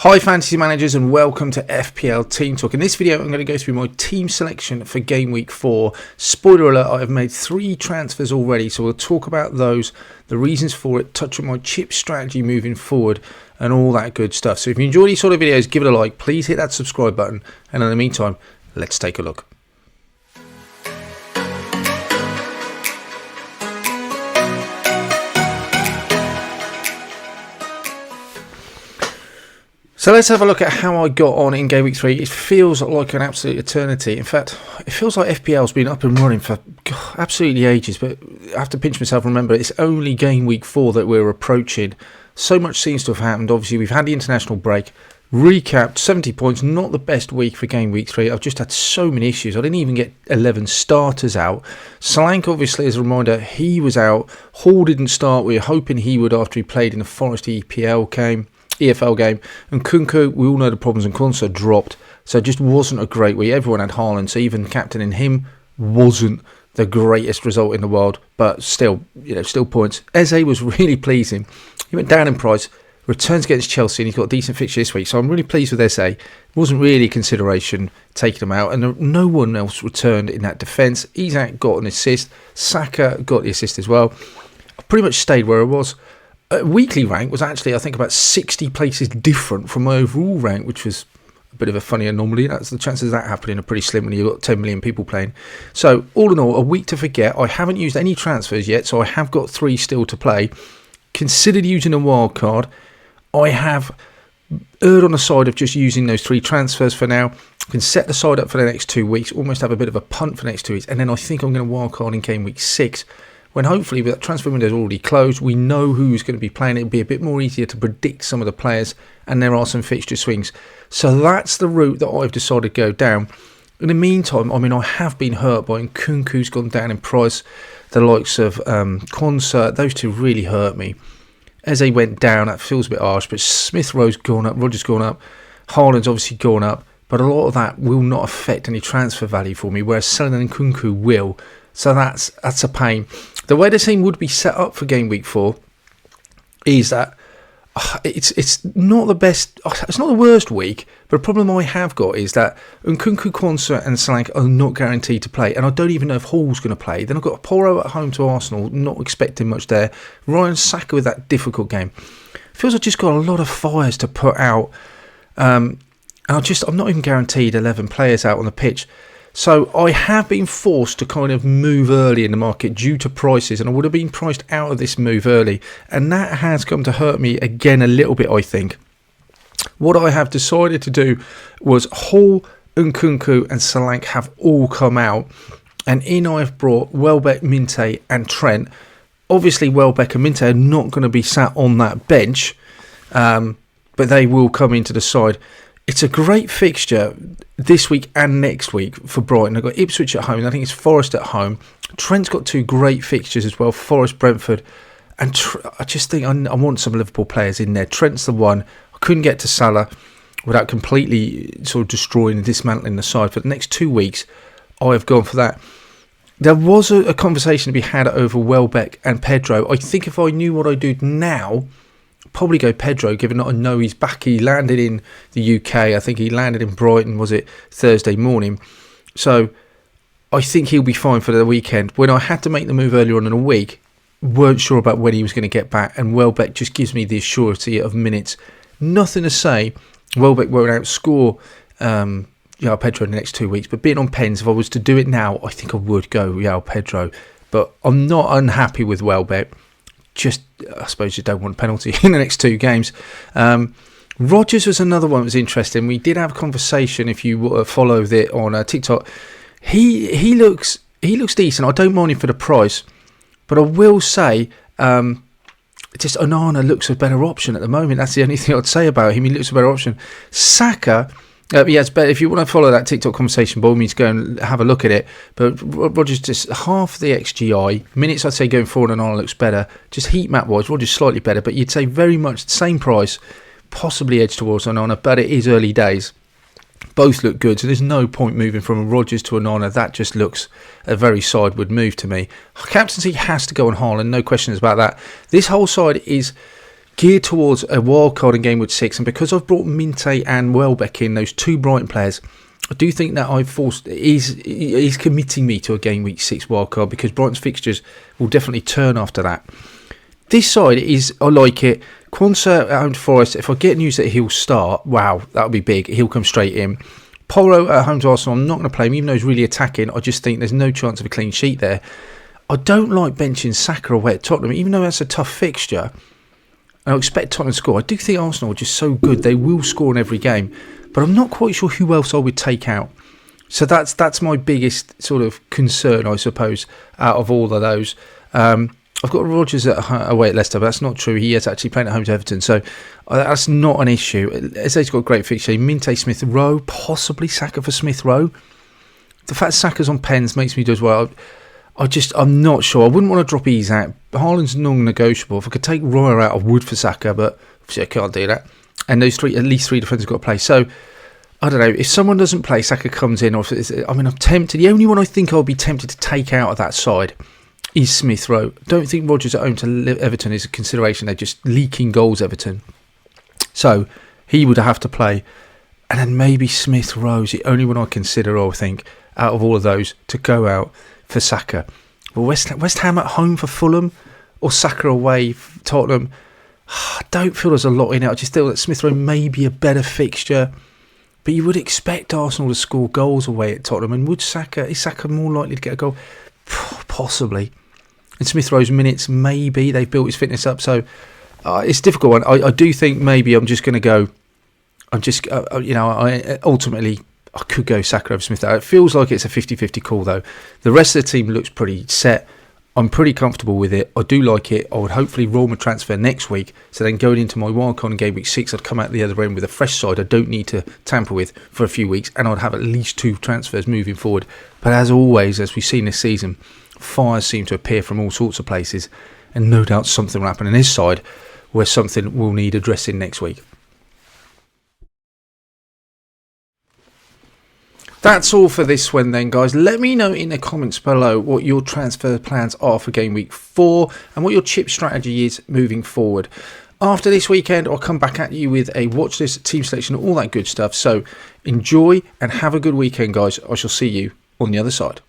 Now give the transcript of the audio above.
Hi fantasy managers, and welcome to FPL Team Talk. In this video I'm going to go through my team selection for game week 4. Spoiler alert, I have made 3 transfers already, so we'll talk about those, the reasons for it, touch on my chip strategy moving forward and all that good stuff. So if you enjoy these sort of videos, give it a like, please hit that subscribe button, and in the meantime, let's take a look. So let's have a look at how I got on in game week 3. It feels like an absolute eternity. In fact, it feels like FPL's been up and running for absolutely ages. But I have to pinch myself and remember it's only game week 4 that we're approaching. So much seems to have happened. Obviously, we've had the international break. Recapped, 70 points. Not the best week for game week 3. I've just had so many issues. I didn't even get 11 starters out. Slank, obviously, as a reminder, he was out. Hall didn't start. We were hoping he would after he played in the Forest EFL game, and Kunku, we all know the problems, and Konsa dropped, so it just wasn't a great week. Everyone had Haaland, so even captaining him wasn't the greatest result in the world, but still, still points. Eze was really pleasing. He went down in price, returns against Chelsea, and he's got a decent fixture this week, so I'm really pleased with Eze. It wasn't really a consideration taking him out, and no one else returned in that defence. Isak got an assist, Saka got the assist as well. I pretty much stayed where I was. Weekly rank was actually, I think, about 60 places different from my overall rank, which was a bit of a funny anomaly. That's the chances of that happening are pretty slim when you've got 10 million people playing. So, all in all, a week to forget. I haven't used any transfers yet, so I have got 3 still to play. Considered using a wild card. I have erred on the side of just using those 3 transfers for now. I can set the side up for the next 2 weeks, almost have a bit of a punt for the next 2 weeks, and then I think I'm going to wild card in game week 6. When hopefully with that transfer window is already closed, we know who's going to be playing. It'll be a bit more easier to predict some of the players, and there are some fixture swings. So that's the route that I've decided to go down. In the meantime, I have been hurt by Nkunku's gone down in price. The likes of Konsa, those 2 really hurt me. As they went down, that feels a bit harsh, but Smith Rowe's gone up, Rodgers gone up, Haaland's obviously gone up, but a lot of that will not affect any transfer value for me, whereas selling Nkunku will. So that's a pain. The way the team would be set up for game week 4 is that it's not the best, it's not the worst week, but a problem I have got is that Nkunku, Konsa and Slank are not guaranteed to play, and I don't even know if Hall's going to play. Then I've got Poro at home to Arsenal, not expecting much there. Ryan Saka with that difficult game. Feels I've just got a lot of fires to put out, and I'm not even guaranteed 11 players out on the pitch. So I have been forced to kind of move early in the market due to prices, and I would have been priced out of this move early, and that has come to hurt me again a little bit, I think. What I have decided to do was Hall, Nkunku and Solanke have all come out, and in I've brought Welbeck, Minte and Trent. Obviously Welbeck and Minte are not going to be sat on that bench, but they will come into the side. It's a great fixture this week and next week for Brighton. I've got Ipswich at home. I think it's Forest at home. Trent's got 2 great fixtures as well, Forest, Brentford. And I just think I want some Liverpool players in there. Trent's the one. I couldn't get to Salah without completely sort of destroying and dismantling the side. For the next 2 weeks, I have gone for that. There was a conversation to be had over Welbeck and Pedro. I think if I knew what I do now, probably go Pedro, given that I know he's back. He landed in the UK. I think he landed in Brighton, was it Thursday morning? So I think he'll be fine for the weekend. When I had to make the move earlier on in the week, weren't sure about when he was going to get back, and Welbeck just gives me the surety of minutes. Nothing to say Welbeck won't outscore Pedro in the next 2 weeks, but being on pens, if I was to do it now, I think I would go Pedro. But I'm not unhappy with Welbeck. Just, I suppose you don't want a penalty in the next 2 games. Rodgers was another one that was interesting. We did have a conversation, if you follow it on TikTok. He looks decent. I don't mind him for the price, but I will say just Onana looks a better option at the moment. That's the only thing I'd say about him. He looks a better option. Saka, yes, but if you want to follow that TikTok conversation, by all means go and have a look at it. But Rodgers just half the XGI. Minutes I'd say going forward and on looks better. Just heat map wise, Rodgers slightly better, but you'd say very much the same price, possibly edge towards Onana, but it is early days. Both look good, so there's no point moving from Rodgers to Onana. That just looks a very sideward move to me. Captaincy has to go on Haaland, no questions about that. This whole side is geared towards a wild card in game week 6, and because I've brought Minte and Welbeck in, those two Brighton players, I do think that he's committing me to a game week 6 wild card, because Brighton's fixtures will definitely turn after that. This side I like it. Quansah at home to Forest. If I get news that he'll start, wow, that would be big. He'll come straight in. Porro at home to Arsenal. I'm not going to play him, even though he's really attacking. I just think there's no chance of a clean sheet there. I don't like benching Saka away at Tottenham, even though that's a tough fixture. And I expect Tottenham to score. I do think Arsenal are just so good. They will score in every game. But I'm not quite sure who else I would take out. So that's my biggest sort of concern, I suppose, out of all of those. I've got Rodgers away at Leicester, but that's not true. He is actually playing at home to Everton, so that's not an issue. Eze's got a great fixture. Minte, Smith Rowe, possibly Saka for Smith Rowe. The fact Saka's on pens makes me do as well. I'm not sure. I wouldn't want to drop Eze out. Haaland's non-negotiable. If I could take Royer out, I would for Saka, but obviously I can't do that. And those at least three defenders have got to play. So I don't know. If someone doesn't play, Saka comes in. I'm tempted. The only one I think I'll be tempted to take out of that side is Smith Rowe. Don't think Rodgers at home to Everton is a consideration. They're just leaking goals, Everton. So he would have to play. And then maybe Smith Rowe's the only one I consider, I think, out of all of those to go out for Saka. Well, West Ham at home for Fulham, or Saka away for Tottenham. I don't feel there's a lot in it. I just feel that Smith Rowe may be a better fixture. But you would expect Arsenal to score goals away at Tottenham. And is Saka more likely to get a goal? Possibly. And Smith Rowe's minutes, maybe. They've built his fitness up. So it's a difficult one. I do think maybe I'm just going to go. Ultimately, I could go Saka over Smith. It feels like it's a 50-50 call, though. The rest of the team looks pretty set. I'm pretty comfortable with it. I do like it. I would hopefully roll my transfer next week. So then going into my wildcard in game week 6, I'd come out the other end with a fresh side I don't need to tamper with for a few weeks. And I'd have at least 2 transfers moving forward. But as always, as we've seen this season, fires seem to appear from all sorts of places. And no doubt something will happen on his side where something will need addressing next week. That's all for this one then, guys. Let me know in the comments below what your transfer plans are for game week 4 and what your chip strategy is moving forward. After this weekend, I'll come back at you with a watch list, team selection, all that good stuff. So enjoy and have a good weekend, guys. I shall see you on the other side.